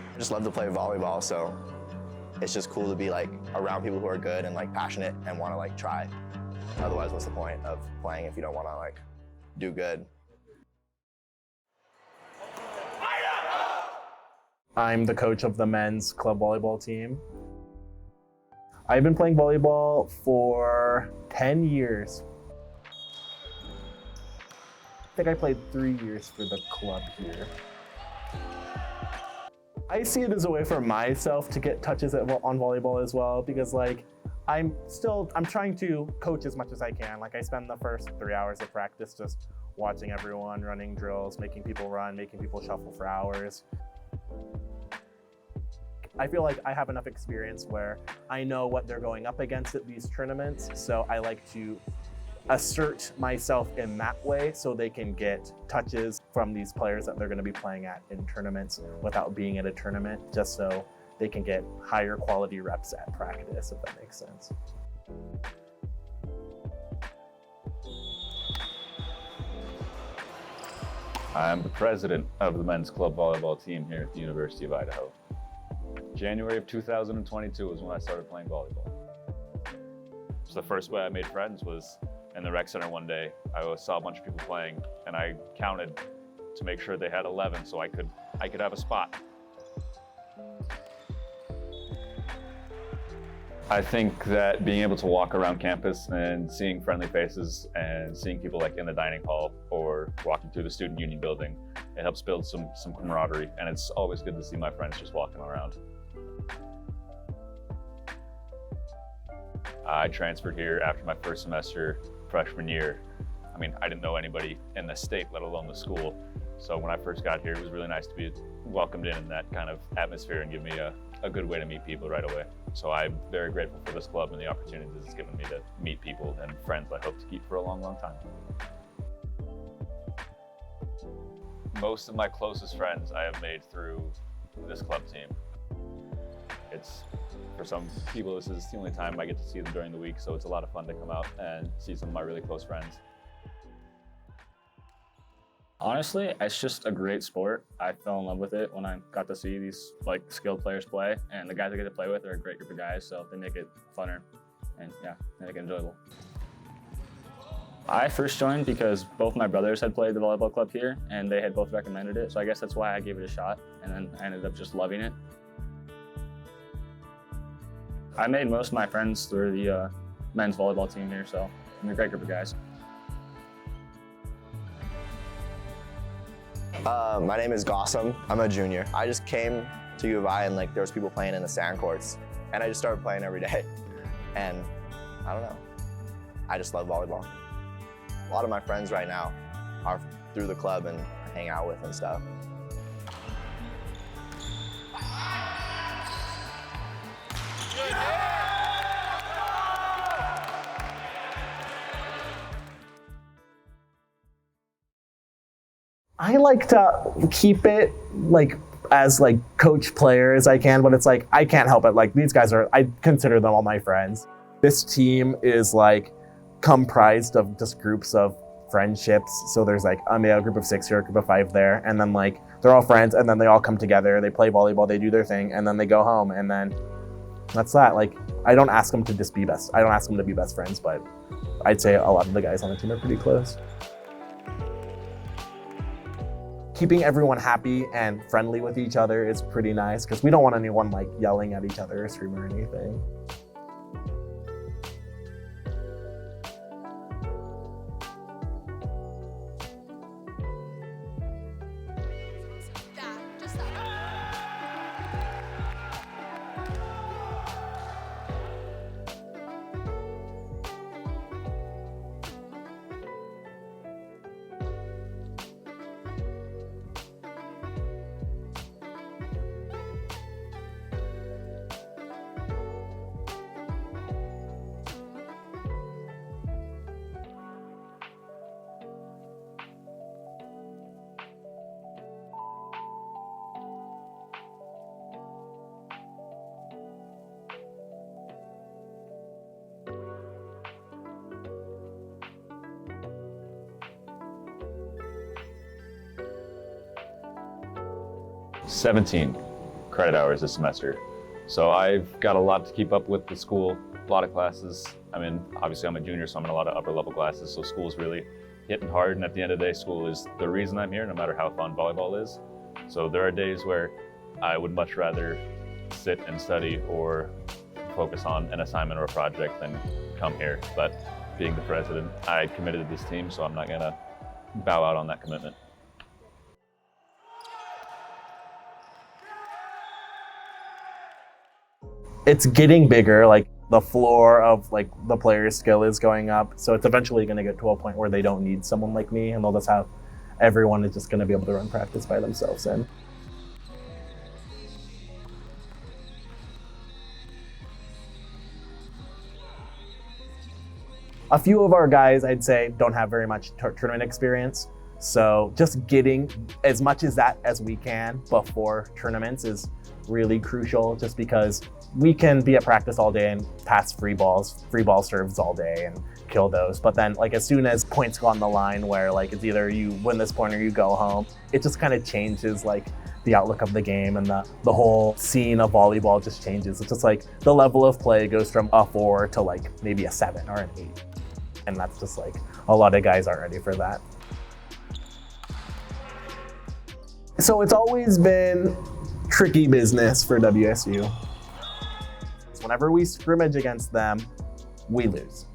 I just love to play volleyball, so it's just cool to be like around people who are good and like passionate and want to like try. Otherwise, what's the point of playing if you don't want to like do good? I'm the coach of the men's club volleyball team. I've been playing volleyball for 10 years. I think I played 3 years for the club here. I see it as a way for myself to get touches on volleyball as well, because like I'm trying to coach as much as I can. Like I spend the first 3 hours of practice just watching everyone, running drills, making people run, making people shuffle for hours. I feel like I have enough experience where I know what they're going up against at these tournaments, so I like to assert myself in that way so they can get touches from these players that they're going to be playing at in tournaments without being at a tournament, just so they can get higher quality reps at practice, if that makes sense. I'm the president of the men's club volleyball team here at the University of Idaho. January of 2022 was when I started playing volleyball. So the first way I made friends was in the rec center one day. I saw a bunch of people playing and I counted to make sure they had 11 so I could have a spot. I think that being able to walk around campus and seeing friendly faces and seeing people like in the dining hall or walking through the student union building, it helps build some camaraderie, and it's always good to see my friends just walking around. I transferred here after my first semester, freshman year. I mean, I didn't know anybody in the state, let alone the school. So when I first got here, it was really nice to be welcomed in that kind of atmosphere and give me a good way to meet people right away. So I'm very grateful for this club and the opportunities it's given me to meet people and friends I hope to keep for a long, long time. Most of my closest friends I have made through this club team. For some people, this is the only time I get to see them during the week, so it's a lot of fun to come out and see some of my really close friends. Honestly, it's just a great sport. I fell in love with it when I got to see these skilled players play, and the guys I get to play with are a great group of guys, so they make it funner and yeah, they make it enjoyable. I first joined because both my brothers had played the volleyball club here and they had both recommended it, so I guess that's why I gave it a shot, and then I ended up just loving it. I made most of my friends through the men's volleyball team here, so I'm a great group of guys. My name is Gossam. I'm a junior. I just came to U of I and like there was people playing in the sand courts, and I just started playing every day. And I don't know, I just love volleyball. A lot of my friends right now are through the club and I hang out with and stuff. I like to keep it as coach player as I can, but it's like I can't help it. Like these guys I consider them all my friends. This team is comprised of just groups of friendships. So there's a male group of 6 here, a group of 5 there, and then they're all friends, and then they all come together, they play volleyball, they do their thing, and then they go home, and then that's that. I don't ask them to just be best. I don't ask them to be best friends, but I'd say a lot of the guys on the team are pretty close. Keeping everyone happy and friendly with each other is pretty nice because we don't want anyone yelling at each other or screaming or anything. 17 credit hours this semester. So I've got a lot to keep up with the school, a lot of classes. I mean, obviously I'm a junior, so I'm in a lot of upper level classes, so school's really hitting hard, and at the end of the day, school is the reason I'm here, no matter how fun volleyball is. So there are days where I would much rather sit and study or focus on an assignment or a project than come here. But being the president, I committed to this team, so I'm not gonna bow out on that commitment. It's getting bigger, like the floor of like the player's skill is going up. So it's eventually going to get to a point where they don't need someone like me, and they'll just have everyone is just going to be able to run practice by themselves. And a few of our guys, I'd say, don't have very much tournament experience. So just getting as much as that as we can before tournaments is really crucial, just because we can be at practice all day and pass free ball serves all day and kill those. But then like as soon as points go on the line where like it's either you win this point or you go home, it just kind of changes like the outlook of the game, and the whole scene of volleyball just changes. It's just like the level of play goes from a 4 to like maybe a 7 or an 8. And that's just like a lot of guys aren't ready for that. So it's always been tricky business for WSU. Whenever we scrimmage against them, we lose.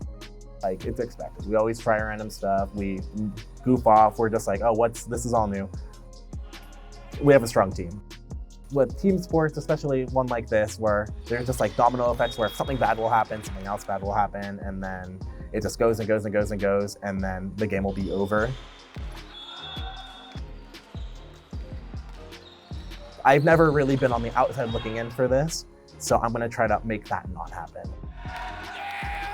Like, it's expected. We always try random stuff. We goof off. We're just like, oh, this is all new. We have a strong team. With team sports, especially one like this, where there's just like domino effects, where if something bad will happen, something else bad will happen, and then it just goes and goes and goes and goes, and then the game will be over. I've never really been on the outside looking in for this, so I'm gonna try to make that not happen.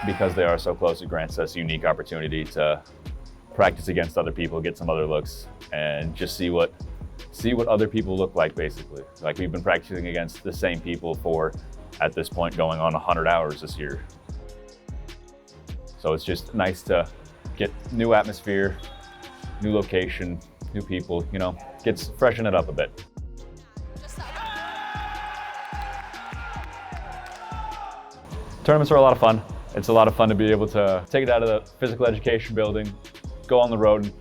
Because they are so close, it grants us a unique opportunity to practice against other people, get some other looks, and just see what other people look like, basically. Like, we've been practicing against the same people for, at this point, going on 100 hours this year. So it's just nice to get new atmosphere, new location, new people, you know, freshen it up a bit. Tournaments are a lot of fun. It's a lot of fun to be able to take it out of the physical education building, go on the road and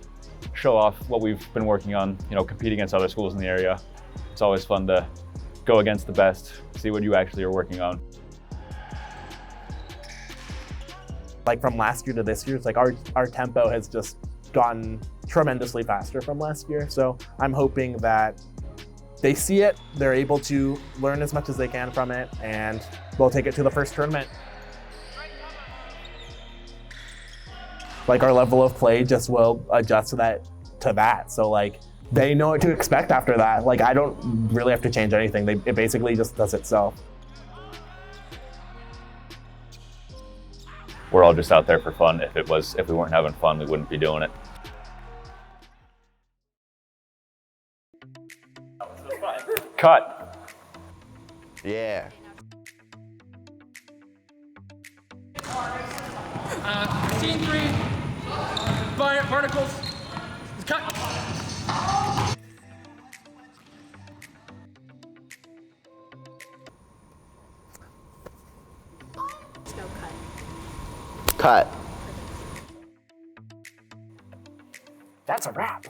show off what we've been working on, you know, compete against other schools in the area. It's always fun to go against the best, see what you actually are working on. Like from last year to this year, it's like our tempo has just gotten tremendously faster from last year. So I'm hoping that they see it, they're able to learn as much as they can from it, and we'll take it to the first tournament. Like, our level of play just will adjust to that. So like, they know what to expect after that. Like, I don't really have to change anything. It basically just does itself. We're all just out there for fun. If we weren't having fun, we wouldn't be doing it. Cut. Yeah. Scene 3, particles, cut. No cut. Cut. That's a wrap.